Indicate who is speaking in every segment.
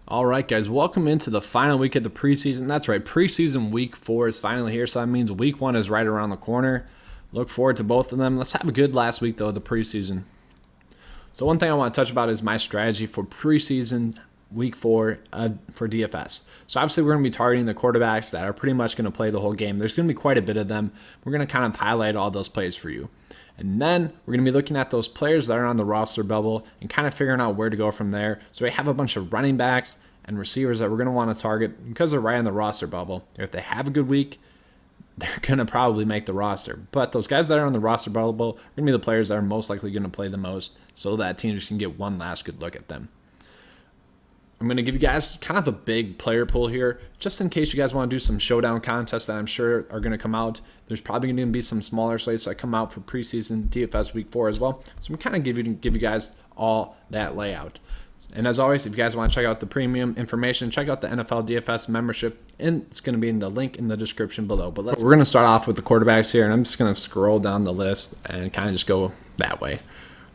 Speaker 1: All right, guys, welcome into the final week of the preseason. That's right, preseason week 4 is finally here, so that means week 1 is right around the corner. Look forward to both of them. Let's have a good last week, though, of the preseason. So one thing I want to touch about is my strategy for preseason week 4 for DFS. So obviously we're going to be targeting the quarterbacks that are pretty much going to play the whole game. There's going to be quite a bit of them. We're going to kind of highlight all those plays for you. And then we're going to be looking at those players that are on the roster bubble and kind of figuring out where to go from there. So we have a bunch of running backs and receivers that we're going to want to target because they're right on the roster bubble. If they have a good week, they're going to probably make the roster. But those guys that are on the roster bubble are going to be the players that are most likely going to play the most so that teams can get one last good look at them. I'm going to give you guys kind of a big player pool here, just in case you guys want to do some showdown contests that I'm sure are going to come out. There's probably going to be some smaller slates that come out for preseason DFS week 4 as well. So I'm kind of give you guys all that layout. And as always, if you guys want to check out the premium information, check out the NFL DFS membership, and it's going to be in the link in the description below. But we're going to start off with the quarterbacks here, and I'm just going to scroll down the list and kind of just go that way.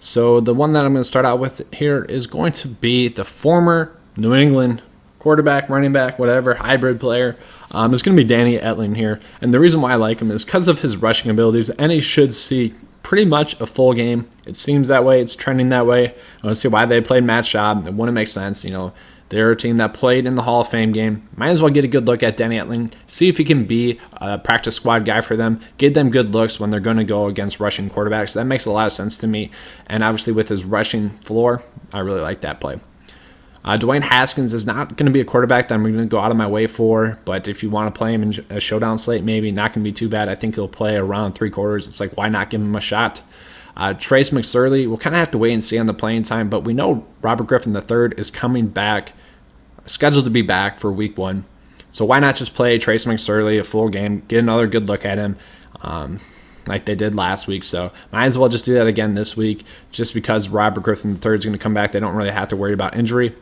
Speaker 1: So the one that I'm going to start out with here is going to be the former New England quarterback, running back, whatever, hybrid player. It's going to be Danny Etling here. And the reason why I like him is because of his rushing abilities, and he should see pretty much a full game. It seems that way. It's trending that way. I don't see why they played Matt Schaub. It wouldn't make sense. You know, they're a team that played in the Hall of Fame game. Might as well get a good look at Danny Etling, see if he can be a practice squad guy for them, get them good looks when they're going to go against rushing quarterbacks. That makes a lot of sense to me. And obviously with his rushing floor, I really like that play. Dwayne Haskins is not going to be a quarterback that I'm going to go out of my way for, but if you want to play him in a showdown slate, maybe not going to be too bad. I think he'll play around 3/4. It's like, why not give him a shot? Trace McSorley, we'll kind of have to wait and see on the playing time, but we know Robert Griffin III is coming back, scheduled to be back for week 1. So why not just play Trace McSorley a full game, get another good look at him, like they did last week. So might as well just do that again this week, just because Robert Griffin III is going to come back. They don't really have to worry about injury.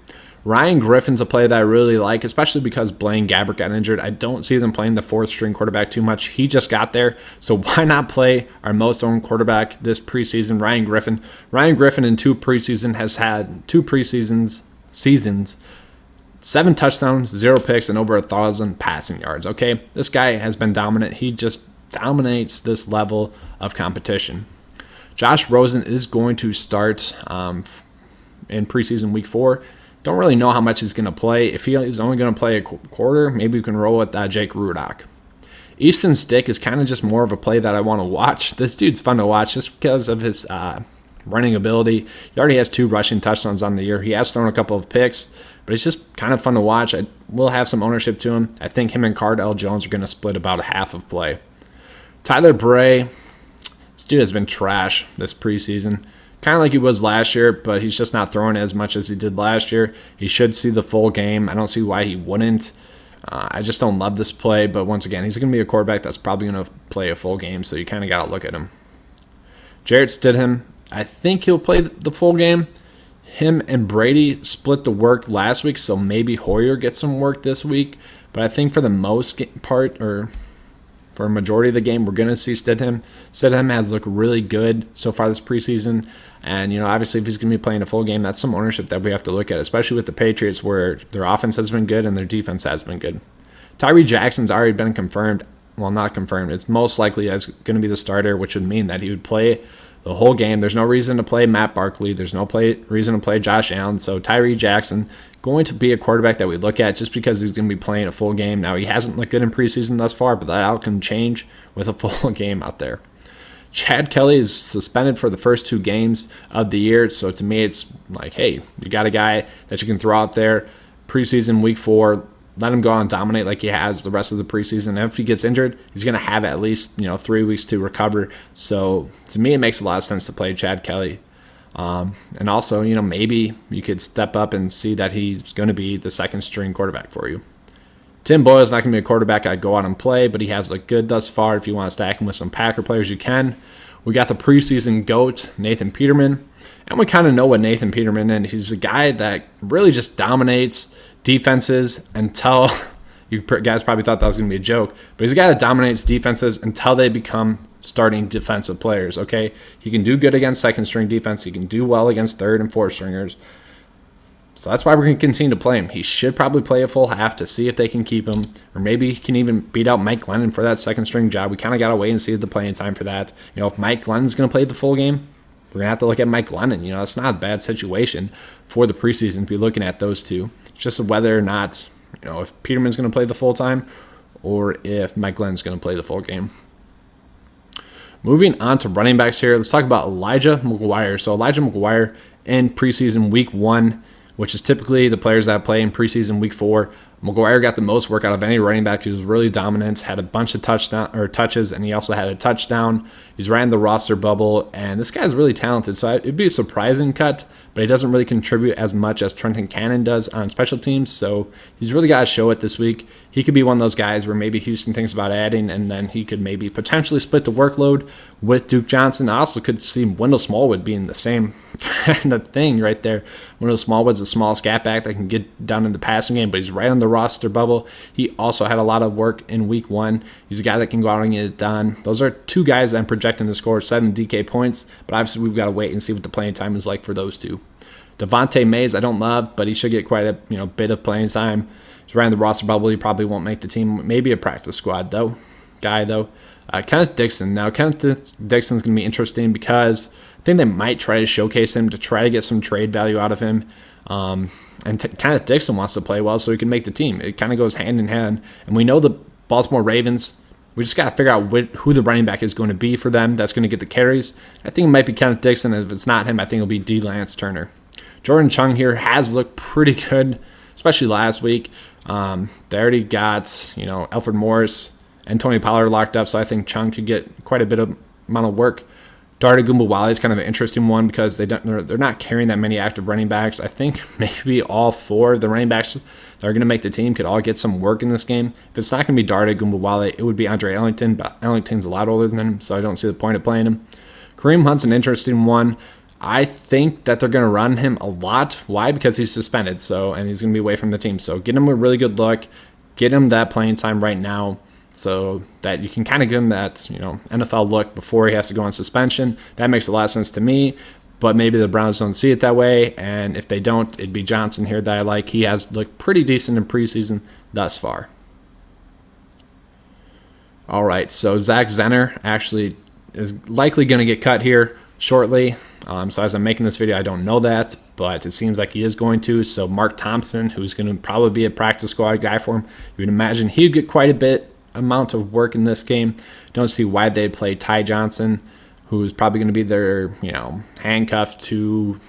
Speaker 1: Ryan Griffin's a play that I really like, especially because Blaine Gabbert got injured. I don't see them playing the 4th-string quarterback too much. He just got there, so why not play our most owned quarterback this preseason, Ryan Griffin? Ryan Griffin in 2 preseason has had 2 seasons, 7 touchdowns, 0 picks, and over 1,000 passing yards. Okay, this guy has been dominant. He just dominates this level of competition. Josh Rosen is going to start in preseason week 4. Don't really know how much he's going to play. If he's only going to play a quarter, maybe we can roll with Jake Rudock. Easton Stick is kind of just more of a play that I want to watch. This dude's fun to watch just because of his running ability. He already has 2 rushing touchdowns on the year. He has thrown a couple of picks, but it's just kind of fun to watch. I will have some ownership to him. I think him and Cardell Jones are going to split about a half of play. Tyler Bray, this dude has been trash this preseason. Kind of like he was last year, but he's just not throwing as much as he did last year. He should see the full game. I don't see why he wouldn't. I just don't love this play, but once again, he's going to be a quarterback that's probably going to play a full game, so you kind of got to look at him. Jarrett Stidham, I think he'll play the full game. Him and Brady split the work last week, so maybe Hoyer gets some work this week, but I think for the most part, or for a majority of the game, we're going to see Stidham. Stidham has looked really good so far this preseason. And, you know, obviously if he's going to be playing a full game, that's some ownership that we have to look at, especially with the Patriots where their offense has been good and their defense has been good. Tyree Jackson's already been confirmed. Well, not confirmed. It's most likely as going to be the starter, which would mean that he would play the whole game. There's no reason to play Matt Barkley. There's no reason to play Josh Allen. So Tyree Jackson going to be a quarterback that we look at just because he's going to be playing a full game. Now, he hasn't looked good in preseason thus far, but that can change with a full game out there. Chad Kelly is suspended for the first 2 games of the year, so to me it's like, hey, you got a guy that you can throw out there preseason week 4, let him go out and dominate like he has the rest of the preseason. And if he gets injured, he's going to have at least 3 weeks to recover. So to me, it makes a lot of sense to play Chad Kelly. And also, maybe you could step up and see that he's going to be the 2nd-string quarterback for you. Tim Boyle is not going to be a quarterback I'd go out and play, but he has looked good thus far. If you want to stack him with some Packer players, you can. We got the preseason GOAT, Nathan Peterman. And we kind of know what Nathan Peterman is. He's a guy that really just dominates defenses until you guys probably thought that was going to be a joke, but he's a guy that dominates defenses until they become starting defensive players, okay? He can do good against 2nd-string defense. He can do well against 3rd and 4th stringers. So that's why we're going to continue to play him. He should probably play a full half to see if they can keep him, or maybe he can even beat out Mike Glennon for that second string job. We kind of got to wait and see the playing time for that. If Mike Glennon's going to play the full game, we're going to have to look at Mike Glennon. It's not a bad situation for the preseason to be looking at those two. It's just whether or not, if Peterman's going to play the full time or if Mike Glennon's going to play the full game. Moving on to running backs here, let's talk about Elijah McGuire. So Elijah McGuire in preseason week 1, which is typically the players that play in preseason week 4. McGuire got the most work out of any running back. He was really dominant, had a bunch of touches, and he also had a touchdown. He's right in the roster bubble, and this guy's really talented. So it'd be a surprising cut, but he doesn't really contribute as much as Trenton Cannon does on special teams. So he's really got to show it this week. He could be one of those guys where maybe Houston thinks about adding, and then he could maybe potentially split the workload with Duke Johnson. I also could see Wendell Smallwood being the same kind of thing right there. Wendell Smallwood's a small scat back that can get down in the passing game, but he's right on the roster bubble. He also had a lot of work in week 1. He's a guy that can go out and get it done. Those are two guys I'm projecting to score 7 DK points, but obviously we've got to wait and see what the playing time is like for those two. Devontae Mays, I don't love, but he should get quite a bit of playing time. He's right in the roster bubble. He probably won't make the team. Maybe a practice squad guy. Kenneth Dixon. Now, Kenneth Dixon's going to be interesting because I think they might try to showcase him to try to get some trade value out of him. And Kenneth Dixon wants to play well so he can make the team. It kind of goes hand in hand. And we know the Baltimore Ravens, we just got to figure out who the running back is going to be for them that's going to get the carries. I think it might be Kenneth Dixon. If it's not him, I think it'll be D. Lance Turner. Jordan Chung here has looked pretty good, especially last week. They already got, Alfred Morris and Tony Pollard locked up, so I think Chung could get quite a bit of amount of work. Dare Ogunbowale is kind of an interesting one because they're not carrying that many active running backs. I think maybe all 4 of the running backs that are going to make the team could all get some work in this game. If it's not going to be Dare Ogunbowale, it would be Andre Ellington, but Ellington's a lot older than him, so I don't see the point of playing him. Kareem Hunt's an interesting one. I think that they're going to run him a lot. Why? Because he's suspended, and he's going to be away from the team. So get him a really good look. Get him that playing time right now so that you can kind of give him that, NFL look before he has to go on suspension. That makes a lot of sense to me, but maybe the Browns don't see it that way, and if they don't, it'd be Johnson here that I like. He has looked pretty decent in preseason thus far. All right, so Zach Zenner actually is likely going to get cut here shortly. So as I'm making this video, I don't know that, but it seems like he is going to. So Mark Thompson, who's going to probably be a practice squad guy for him, you would imagine he'd get quite a bit amount of work in this game. Don't see why they'd play Ty Johnson, who's probably going to be their, handcuff to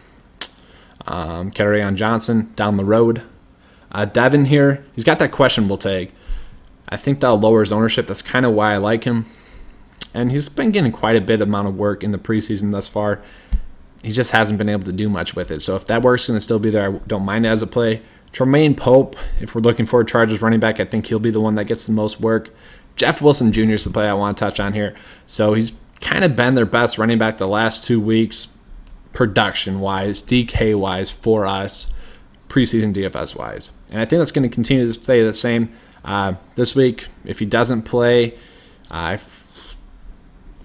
Speaker 1: Kerryon Johnson down the road. Devin here, he's got that questionable tag. I think that'll lower his ownership. That's kind of why I like him. And he's been getting quite a bit amount of work in the preseason thus far. He just hasn't been able to do much with it. So if that work's going to still be there, I don't mind it as a play. Tremaine Pope, if we're looking for a Chargers running back, I think he'll be the one that gets the most work. Jeff Wilson Jr. is the play I want to touch on here. So he's kind of been their best running back the last 2 weeks, production-wise, DK-wise for us, preseason DFS-wise. And I think that's going to continue to stay the same. This week, if he doesn't play, I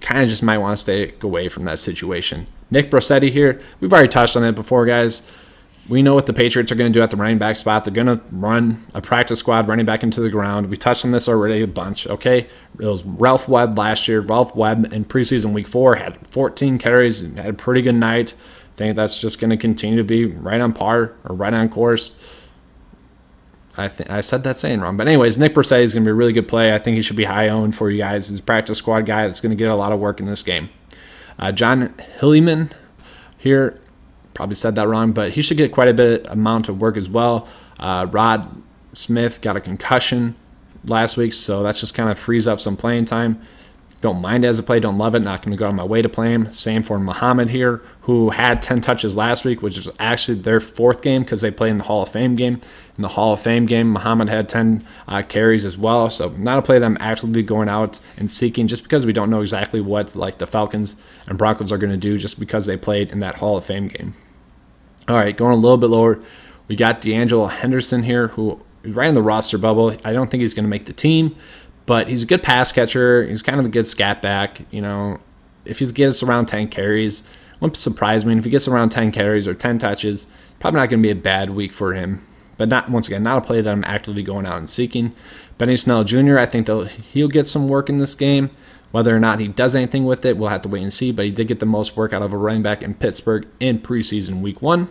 Speaker 1: kind of just might want to stay away from that situation. Nick Brossetti here, we've already touched on it before, guys. We know what the Patriots are going to do at the running back spot. They're going to run a practice squad running back into the ground. We touched on this already a bunch, okay? It was Ralph Webb last year. Ralph Webb in preseason week 4 had 14 carries and had a pretty good night. I think that's just going to continue to be right on par or right on course. I think I said that saying wrong. But anyways, Nick Brossetti is going to be a really good play. I think he should be high owned for you guys. He's a practice squad guy that's going to get a lot of work in this game. John Hilliman here, probably said that wrong, but he should get quite a bit amount of work as well. Rod Smith got a concussion last week, so that just kind of frees up some playing time. Don't mind it as a play, don't love it, not going to go on my way to play him. Same for Muhammad here, who had 10 touches last week, which is actually their 4th game because they play in the Hall of Fame game. In the Hall of Fame game, Muhammad had 10 carries as well, so not a play that I'm actively going out and seeking just because we don't know exactly what the Falcons and Broncos are going to do just because they played in that Hall of Fame game. All right, going a little bit lower, we got D'Angelo Henderson here, who ran the roster bubble. I don't think he's going to make the team, but he's a good pass catcher. He's kind of a good scat back. If he gets around 10 carries, Won't surprise me. And if he gets around 10 carries or 10 touches, probably not going to be a bad week for him. But not, once again, not a play that I'm actively going out and seeking. Benny Snell Jr., I think he'll get some work in this game. Whether or not he does anything with it, we'll have to wait and see. But he did get the most work out of a running back in Pittsburgh in preseason week 1.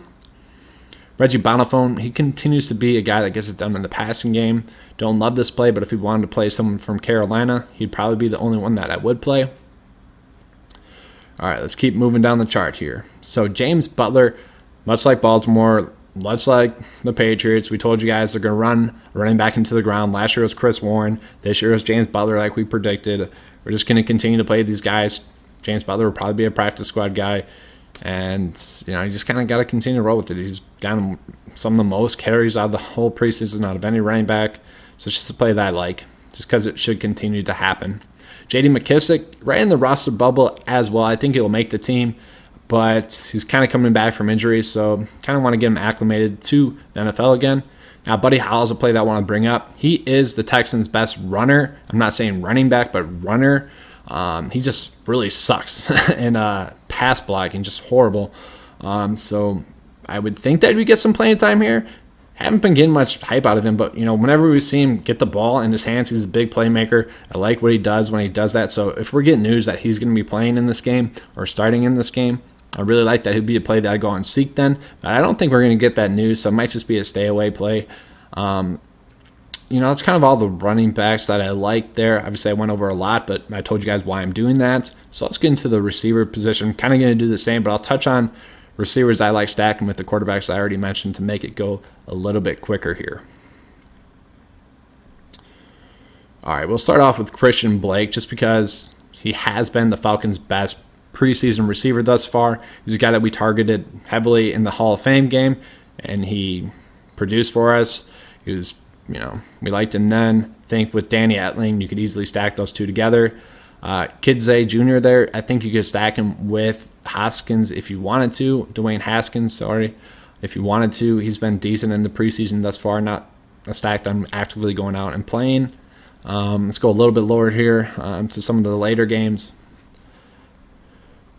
Speaker 1: Reggie Bonifone, he continues to be a guy that gets it done in the passing game. Don't love this play, but if he wanted to play someone from Carolina, he'd probably be the only one that I would play. All right, let's keep moving down the chart here. So James Butler, much like Baltimore, much like the Patriots, we told you guys they're going to run running back into the ground. Last year was Chris Warren. This year was James Butler, like we predicted. We're just going to continue to play these guys. James Butler will probably be a practice squad guy. And, you just kind of got to continue to roll with it. He's gotten some of the most carries out of the whole preseason out of any running back. So it's just a play that I like, just because it should continue to happen. J.D. McKissick, right in the roster bubble as well. I think he'll make the team, but he's kind of coming back from injury, so kind of want to get him acclimated to the NFL again. Now, Buddy Howell's a play that I want to bring up. He is the Texans' best runner. I'm not saying running back, but runner. He just really sucks in pass blocking, just horrible. So I would think that we get some playing time here. Haven't been getting much hype out of him, but whenever we see him get the ball in his hands, he's a big playmaker. I like what he does when he does that. So if we're getting news that he's going to be playing in this game or starting in this game, I really like that. He'd be a play that I'd go and seek then. But I don't think we're going to get that news, so it might just be a stay away play. That's kind of all the running backs that I like there. Obviously, I went over a lot, but I told you guys why I'm doing that. So let's get into the receiver position. Kind of going to do the same, but I'll touch on receivers I like stacking with the quarterbacks I already mentioned to make it go a little bit quicker here. All right, we'll start off with Christian Blake just because he has been the Falcons' best preseason receiver thus far. He's a guy that we targeted heavily in the Hall of Fame game, and he produced for us. He was, we liked him then. I think with Danny Etling, you could easily stack those two together. Kidze Jr. there, I think you could stack him with Haskins if you wanted to. Dwayne Haskins, sorry. If you wanted to, he's been decent in the preseason thus far, not a stack that I'm actively going out and playing. Let's go a little bit lower here to some of the later games.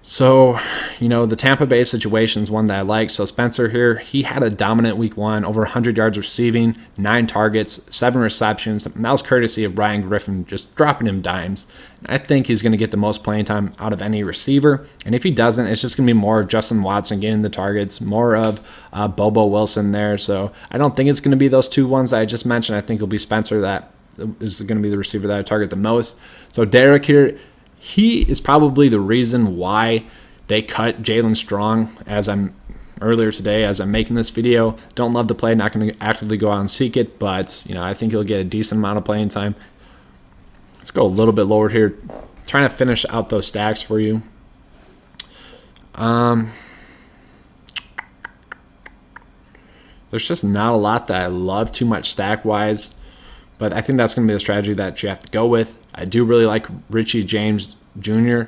Speaker 1: So, the Tampa Bay situation is one that I like. So Spencer here, he had a dominant week 1, over 100 yards receiving, 9 targets, 7 receptions. And that was courtesy of Ryan Griffin just dropping him dimes. I think he's going to get the most playing time out of any receiver. And if he doesn't, it's just going to be more of Justin Watson getting the targets, more of Bobo Wilson there. So I don't think it's going to be those two ones that I just mentioned. I think it'll be Spencer that is going to be the receiver that I target the most. So Derek here, he is probably the reason why they cut Jalen Strong earlier today as I'm making this video. Don't love the play, not going to actively go out and seek it, but I think he'll get a decent amount of playing time. Let's go a little bit lower here. Trying to finish out those stacks for you. There's just not a lot that I love too much stack-wise. But I think that's going to be the strategy that you have to go with. I do really like Richie James Jr.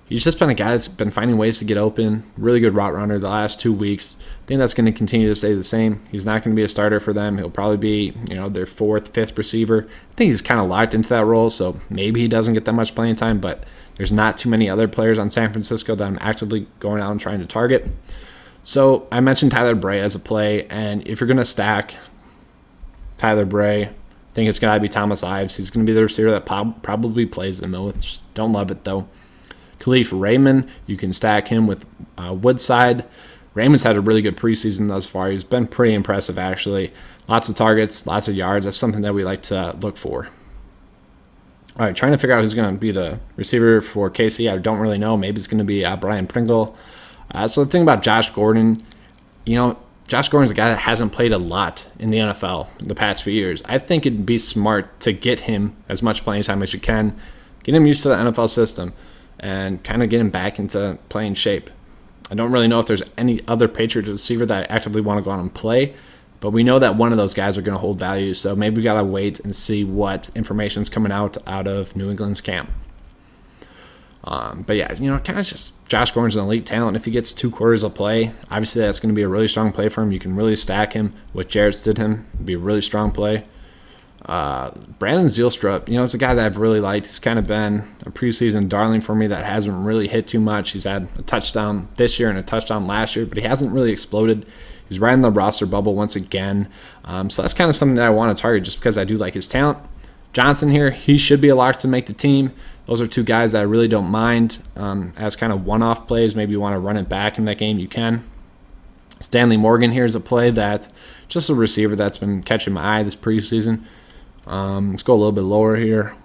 Speaker 1: He's just been a guy that's been finding ways to get open. Really good route runner the last 2 weeks. I think that's going to continue to stay the same. He's not going to be a starter for them. He'll probably be, their 4th, 5th receiver. I think he's kind of locked into that role, so maybe he doesn't get that much playing time, but there's not too many other players on San Francisco that I'm actively going out and trying to target. So I mentioned Tyler Bray as a play, and if you're going to stack Tyler Bray, I think it's going to be Thomas Ives. He's going to be the receiver that probably plays the most. Don't love it, though. Khalif Raymond, you can stack him with Woodside. Raymond's had a really good preseason thus far. He's been pretty impressive, actually. Lots of targets, lots of yards. That's something that we like to look for. All right, trying to figure out who's going to be the receiver for KC. I don't really know. Maybe it's going to be Brian Pringle. So the thing about Josh Gordon, Josh Gordon's a guy that hasn't played a lot in the NFL in the past few years. I think it'd be smart to get him as much playing time as you can, get him used to the NFL system, and kind of get him back into playing shape. I don't really know if there's any other Patriots receiver that I actively want to go out and play, but we know that one of those guys are going to hold value, so maybe we got to wait and see what information's coming out of New England's camp. But yeah, kind of just Josh Gordon's an elite talent. If he gets 2 quarters of play, obviously that's going to be a really strong play for him. You can really stack him with Jarrett Stidham. It'd be a really strong play. Brandon Zielstrup, it's a guy that I've really liked. He's kind of been a preseason darling for me that hasn't really hit too much. He's had a touchdown this year and a touchdown last year, but he hasn't really exploded. He's right in the roster bubble once again. So that's kind of something that I want to target just because I do like his talent. Johnson here, he should be a lock to make the team. Those are two guys that I really don't mind as kind of one-off plays. Maybe you want to run it back in that game, you can. Stanley Morgan here is a play that just a receiver that's been catching my eye this preseason. Let's go a little bit lower here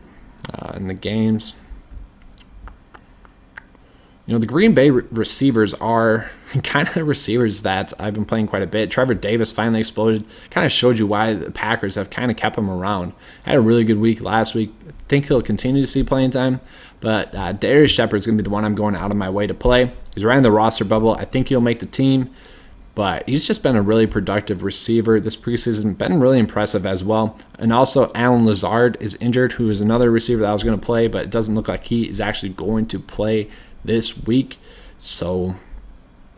Speaker 1: in the games. The Green Bay receivers are kind of the receivers that I've been playing quite a bit. Trevor Davis finally exploded. Kind of showed you why the Packers have kind of kept him around. Had a really good week last week. I think he'll continue to see playing time. But Darius Shepard is going to be the one I'm going out of my way to play. He's right in the roster bubble. I think he'll make the team. But he's just been a really productive receiver this preseason. Been really impressive as well. And also, Alan Lazard is injured, who is another receiver that I was going to play, but it doesn't look like he is actually going to play this week. So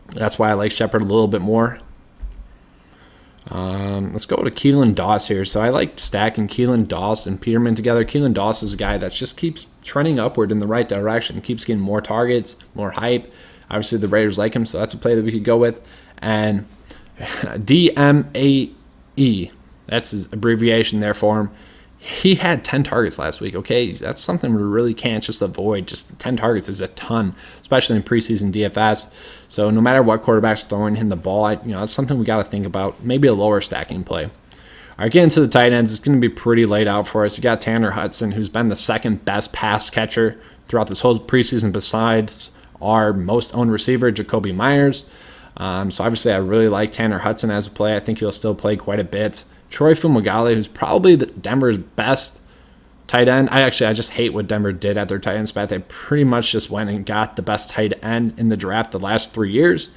Speaker 1: that's why I like Shepard a little bit more. Let's go to Keelan Doss here. So I like stacking Keelan Doss and Peterman together. Keelan Doss is a guy that just keeps trending upward in the right direction. Keeps getting more targets, more hype. Obviously, the Raiders like him, so that's a play that we could go with. And DMAE, that's his abbreviation there for him. He had 10 targets last week, okay? That's something we really can't just avoid. Just 10 targets is a ton, especially in preseason DFS. So no matter what quarterback's throwing him the ball, that's something we got to think about. Maybe a lower stacking play. All right, getting to the tight ends, it's going to be pretty laid out for us. You got Tanner Hudson, who's been the second best pass catcher throughout this whole preseason besides our most owned receiver, Jacoby Myers. So obviously I really like Tanner Hudson as a play. I think he'll still play quite a bit. Troy Fumagalli, who's probably Denver's best tight end. I just hate what Denver did at their tight end spot. They pretty much just went and got the best tight end in the draft the last 3 years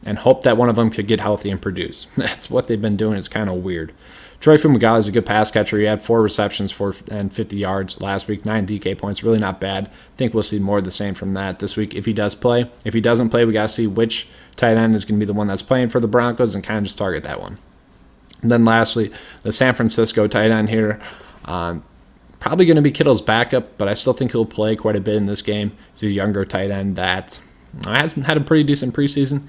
Speaker 1: and hoped that one of them could get healthy and produce. That's what they've been doing. It's kind of weird. Troy Fumagalli is a good pass catcher. He had 4 receptions and 50 yards last week, 9 DK points. Really not bad. I think we'll see more of the same from that this week if he does play. If he doesn't play, we got to see which tight end is going to be the one that's playing for the Broncos and kind of just target that one. And then lastly, the San Francisco tight end here. Probably going to be Kittle's backup, but I still think he'll play quite a bit in this game. He's a younger tight end that has had a pretty decent preseason.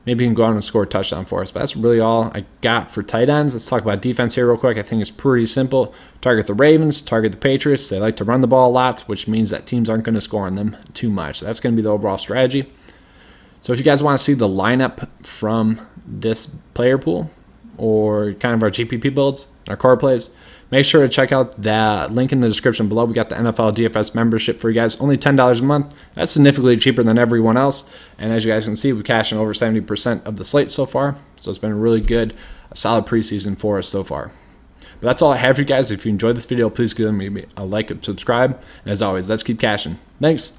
Speaker 1: Maybe he can go out and score a touchdown for us. But that's really all I got for tight ends. Let's talk about defense here real quick. I think it's pretty simple. Target the Ravens, target the Patriots. They like to run the ball a lot, which means that teams aren't going to score on them too much. So that's going to be the overall strategy. So if you guys want to see the lineup from this player pool or kind of our GPP builds, our core plays, make sure to check out the link in the description below. We got the NFL DFS membership for you guys, only $10 a month. That's significantly cheaper than everyone else. And as you guys can see, we cashed in over 70% of the slate so far. So it's been a really good, solid preseason for us so far. But that's all I have for you guys. If you enjoyed this video, please give me a like and subscribe. And as always, let's keep cashing. Thanks.